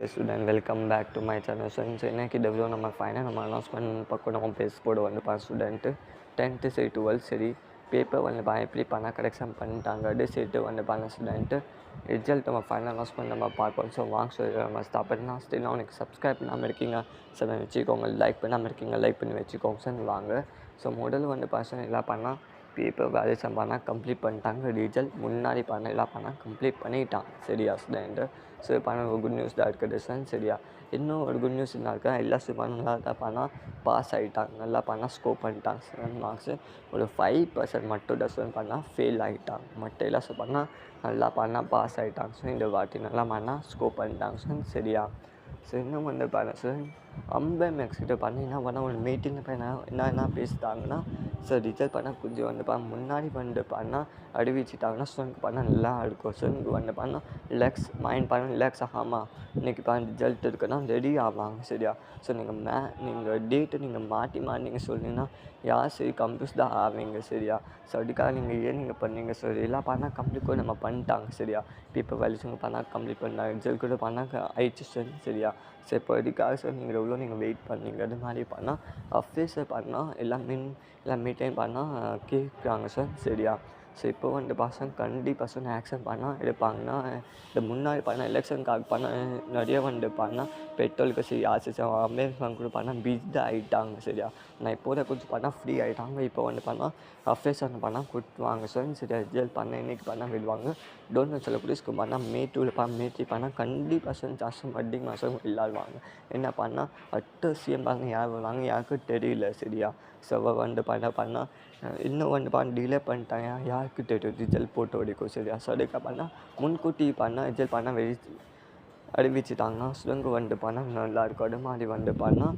Student, welcome back to my channel. So இன்னைக்கு இந்த video நம்ம ஃபைனல் நம்ம அனௌன்ஸ்மெண்ட் பக்கம் நம்ம பேச போட வந்துப்பா ஸ்டூடெண்ட்டு 10th சரி 12th சரி பேப்பர் வந்துப்பா எப்படி பண்ணால் கரெக்ஷன் பண்ணிட்டாங்க டிசைட்டு வந்துப்பா ஸ்டூடெண்ட்டு ரிசல்ட் நம்ம ஃபைனல் அனௌன்ஸ்மெண்ட் நம்ம பார்ப்போம். ஸோ வாங்க சொல்லி நம்ம ஸ்டாப் பண்ணினா ஸ்டில் உனக்கு சப்ஸ்கிரைப் பண்ணாமல் இருக்கீங்க சார் வச்சுக்கோங்க, லைக் பண்ணாமல் இருக்கீங்க லைக் பண்ணி வச்சுக்கோங்க சார் வாங்க. ஸோ முதல் வந்து பர்சன் எல்லாம் பண்ணால் பேப்பர் வேல்யூஷன் பண்ணால் கம்ப்ளீட் பண்ணிட்டாங்க. ரிசல்ட் முன்னாடி பண்ண எல்லாம் பண்ணால் கம்ப்ளீட் பண்ணிட்டாங்க சரியா ஸ்டூடெண்ட்டு. ஸோ பண்ண ஒரு குட் நியூஸ் தான் இருக்குது சார் சரியா. இன்னும் ஒரு குட் நியூஸ் என்ன இருக்கா, எல்லா ஸ்டூடெண்ட் நல்லா தான் பண்ணால் பாஸ் ஆகிட்டாங்க, நல்லா பண்ணால் ஸ்கோர் பண்ணிட்டாங்க சார் மார்க்ஸு. ஒரு 5% மட்டும் தான் ஸ்டூடெண்ட் பண்ணால் ஃபெயில் ஆகிட்டாங்க, மற்ற எல்லாம் ஸ்டூடெண்ட் பண்ணால் நல்லா பண்ணால் பாஸ் ஆகிட்டாங்க சார். இந்த வாட்டி நல்லா பண்ணால் ஸ்கோர் பண்ணிட்டாங்க சார் சரியா. ஸோ இன்னும் வந்து பண்ண சார் மேக்ஸ் கிட்ட பண்ணிங்கன்னா பண்ணால் ஒரு மீட்டிங்கில் பண்ண என்ன பேசிட்டாங்கன்னா சார் ரிசல்ட் பண்ணால் கொஞ்சம் வந்து முன்னாடி வந்து பண்ணால் அறிவிச்சிட்டாங்கன்னா ஸ்டூடெண்ட்க்கு பண்ணால் நல்லா இருக்கும். ஸ்டூடெண்ட்க்கு வந்து பண்ணால் ரிலாக்ஸ் மைண்ட் பண்ண ரிலாக்ஸ் ஆகாமல் இன்றைக்கி ரிசல்ட் இருக்குன்னா ரெடி ஆவாங்க சரியா. ஸோ நீங்கள் டேட்டு நீங்கள் மாற்றி நீங்கள் சொன்னீங்கன்னா யார் சரி கம்ப்யூஸ் தான் ஆவீங்க சரியா. ஸோ அதுக்காக நீங்கள் பண்ணீங்க சார் எல்லாம் பண்ணால் கம்ப்ளீட் கூட நம்ம பண்ணிட்டாங்க சரியா. பேப்பர் வேல்யூஷன் பண்ணால் கம்ப்ளீட் பண்ணாங்க, ரிசல்ட் கூட பண்ணால் ஆயிடுச்சு சார் சரியா. ஸோ இப்போ இதுக்காக சார் நீங்கள் எவ்வளோ நீங்கள் வெயிட் பண்ணீங்க அது மாதிரி பண்ணால் அஃபீஸை பண்ணால் எல்லாம் மீட்டிங் பண்ணால் கேட்குறாங்க சார் சரியா. ஸோ இப்போ வந்து பசங்க கண்டிப்பாக ஆக்ஷன் பண்ணால் எடுப்பாங்கன்னா இந்த முன்னாடி பண்ணால் எலெக்ஷனுக்காக பண்ணால் நிறைய வந்து பண்ணால் பெட்ரோலுக்கு சரி ஆசிசம் அமேசான் கூட பண்ணால் பிஸ்ட் ஆகிட்டாங்க சரியா. நான் இப்போதை கொஞ்சம் பண்ணால் ஃப்ரீ ஆகிட்டாங்க. இப்போ வந்து பண்ணால் அஃபேஷன் பண்ணால் கொடுத்துவாங்க சார் சரியா. ரிசல்ட் பண்ணால் இன்றைக்கி பண்ணால் விடுவாங்க. டோன்ட் சொல்லக்கூடிய ஸ்கூல் பண்ணால் மே 2 மே 3 பண்ணால் கண்டிப்பாக ஜாஸ்தி வட்டி மாதம் விளையாடுவாங்க. என்ன பண்ணால் அடுத்த சிஎம் பண்ண யார் வருவாங்க யாருக்கும் தெரியல சரியா. ஸோ வந்து பண்ணால் இன்னும் வந்து டிலே பண்ணிட்டாங்க, யாருக்கு தெரியும் ரிசல்ட் போட்டு வரைக்கும் சரியா. ஸோ அதுக்காக பண்ணால் முன்கூட்டி பண்ணால் ரிசல்ட் பண்ணால் அறிவிச்சிட்டாங்கன்னா ஸ்டூடெண்ட்க்கு வந்து பண்ணால் நல்லாயிருக்கும். அது மாதிரி வந்து பண்ணால்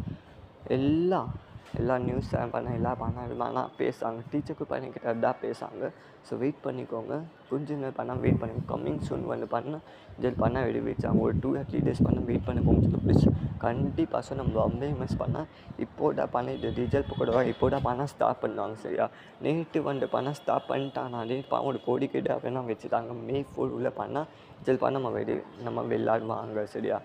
எல்லா நியூஸ் எல்லாம் பண்ணால் பேசுகிறாங்க, டீச்சருக்கு பண்ணிக்கிட்ட தான் பேசுகிறாங்க. ஸோ வெயிட் பண்ணிக்கோங்க, கொஞ்சம் நேரம் பண்ணால் வெயிட் பண்ணிக்கோங்க. கம்மிங் சூன் வந்து பண்ணால் ரிசல்ட் பண்ணால் அறிவிச்சாங்க. ஒரு 2 or 3 days பண்ணால் வெயிட் பண்ணிக்கோங்க ப்ளீஸ். கண்டிப்பாக நம்ம மிஸ் பண்ணால் இப்போதான் பண்ணிட்டு ரிசல்ட் கூட இப்போதான் பண்ணால் ஸ்டாப் பண்ணுவாங்க சரியா. நேற்று வந்து பண்ணால் ஸ்டாப் பண்ணிட்டானாலே ஒரு கோடிக்கிட்ட அப்படின்னா வச்சுட்டாங்க. மே 4 உள்ள பண்ணால் ரிசல்ட் பண்ணால் நம்ம விளையாடுவாங்க சரியா.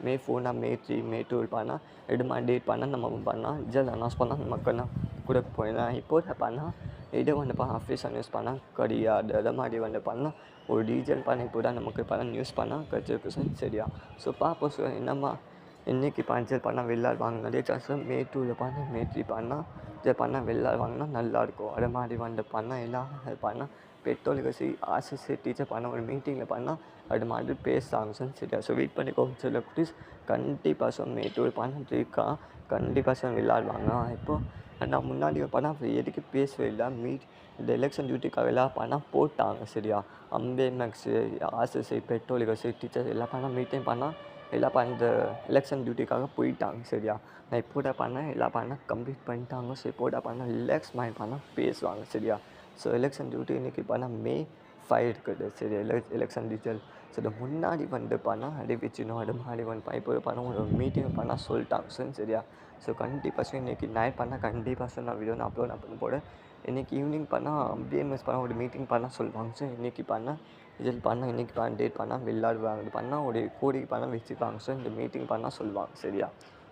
மே 4 மே 3 மே 2 பண்ணால் டேட் பண்ணால் நம்ம பண்ணால் ரிசல்ட் அனௌன்ஸ் பண்ணால் நமக்குலாம் கூட போயிடலாம். இப்போது பண்ணால் இதை வந்து ஆஃபீஸ் நியூஸ் பண்ணால் கிடையாது. அதை மாதிரி வந்து பண்ணால் ஒரு ரீசன் பண்ண இப்போ தான் நமக்கு நியூஸ் பண்ணால் கிடச்சிருக்கு சார் சரியா. ஸோ பார்ப்போம் சார் என்னம்மா இன்றைக்கி ரிசல்ட் பண்ணால் விளையாடுவாங்க நிறைய சான்ஸ். மே 2 பண்ணால் மே 3 பண்ணால் ரிசல்ட் பண்ணால் விளையாடுவாங்கன்னா நல்லாயிருக்கும். அது மாதிரி வந்து பண்ணால் எல்லாம் பண்ணால் பெட்ரோலுக்கு சரி ஆர்சிசி டீச்சர் பண்ண ஒரு மீட்டிங்கில் பண்ணால் அது மாதிரி பேசுகிறாங்க சார் சரியா. ஸோ வெயிட் பண்ணிக்கோங்க சார் ப்ளீஸ். கண்டிப்பாக சார் மே 2 பண்ண கண்டிப்பாக சார் விளையாடுவாங்க. இப்போது நான் முன்னாடி பண்ணால் எதுக்கு பேசவே இல்லை இந்த எலெக்ஷன் டியூட்டிக்காக எல்லாம் பண்ணால் போட்டாங்க சரியா. மேக்ஸு ஆர்சிசி பெட்ரோலுக்கு சரி டீச்சர்ஸ் எல்லாம் பண்ணால் மீட்டிங் பண்ணால் எல்லாம் இந்த எலெக்ஷன் டியூட்டிக்காக போயிட்டாங்க சரியா. நான் இப்போட பண்ணேன் எல்லாம் பண்ணால் கம்ப்ளீட் பண்ணிட்டாங்க. ஸோ இப்போட பண்ணால் ரிலாக்ஸ் மைண்ட் பண்ணால் பேசுவாங்க சரியா. ஸோ எலெக்ஷன் டியூட்டி இன்றைக்கி பண்ணால் மே 5 இருக்குது சரி. எலெக்ஷன் ரிசல்ட் ஸோ இது முன்னாடி வந்து பண்ணால் அறிவிச்சிடும். அது மாதிரி வந்து இப்போ பண்ணால் ஒரு மீட்டிங் பண்ணால் சொல்லிட்டாங்க சார் சரியா. ஸோ கண்டிப்பாக இன்றைக்கி நைட் பண்ணால் கண்டிப்பாக நான் வீடியோ நான் அப்லோட் பண்ண போகிறேன். இன்றைக்கி ஈவினிங் பண்ணால் பிஎம்எஸ் பண்ணால் ஒரு மீட்டிங் பண்ணால் சொல்லுவாங்க சார். இன்றைக்கி பண்ணால் ரிசல்ட் பண்ணால் இன்றைக்கி டேட் பண்ணால் விளையாடுவாங்க பண்ணால் ஒரு கோடிக்கு பண்ணால் வச்சுப்பாங்க சார். இந்த மீட்டிங் பண்ணால் சொல்லுவாங்க சரியா.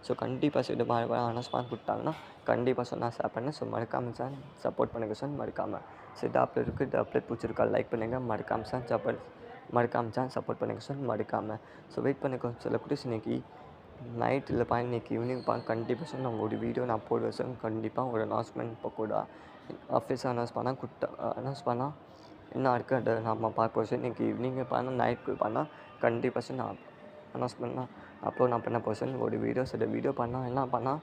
ஸோ கண்டிப்பாக சார் இது மாதிரி அனௌன்ஸ்மெண்ட் கொடுத்தாங்கன்னா கண்டிப்பாக சார் நான் ஷேர் பண்ணேன். ஸோ மறக்காமல் சார் சப்போர்ட் பண்ணுங்கள் சார் மறக்காமல். ஸோ இந்த அப்டேட் இருக்குது, இந்த அப்டேட் பிடிச்சிருக்கா லைக் பண்ணுங்கள் மறக்காமல் சார் சப்போர்ட் பண்ணுங்கள் சார் மறக்காமல். ஸோ வெயிட் பண்ணிக்கோங்க சார் குட்டீஸ். இன்றைக்கி நைட் இல்லை இன்றைக்கி ஈவினிங் கண்டிப்பாக சார் நான் ஒரு வீடியோ நான் போடுவேன் சார். கண்டிப்பாக ஒரு அனௌன்ஸ்மெண்ட் இப்போ கூட ஆஃபீஸ் அனௌன்ஸ் பண்ணால் என்ன இருக்குது அதை நம்ம பார்ப்போம் சார். இன்றைக்கி ஈவினிங் பண்ணால் நைட்டு பண்ணால் கண்டிப்பாக சார் நான் அனௌன்ஸ் பண்ணால் அப்லோட் நான் பண்ண போகிறேன் சார் ஒரு வீடியோஸ். இந்த வீடியோ பண்ணால் என்ன பண்ணால்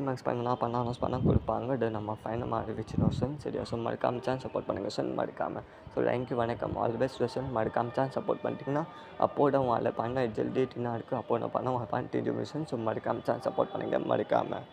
மேக்ஸ் பண்ணால் அனௌன்ஸ் பண்ணால் கொடுப்பாங்க. அதை நம்ம ஃபைனல் மாதிரி வச்சிடும் சார் சரியா. ஸோ மறக்காமல் சார் சப்போர்ட் பண்ணுங்கள் சார் மறக்காமல். ஸோ தேங்க்யூ வணக்கம் ஆல் தி பெஸ்ட் சார். மறக்காமல் சார் சப்போர்ட் பண்ணிட்டீங்கன்னா அப்போட உங்களை பண்ண ஜல்தி என்ன இருக்குது அப்போ நான் பண்ண பண்ணிட்டு சார். ஸோ மறக்காமல் சார் சப்போர்ட் பண்ணுங்கள் மறக்காமல்.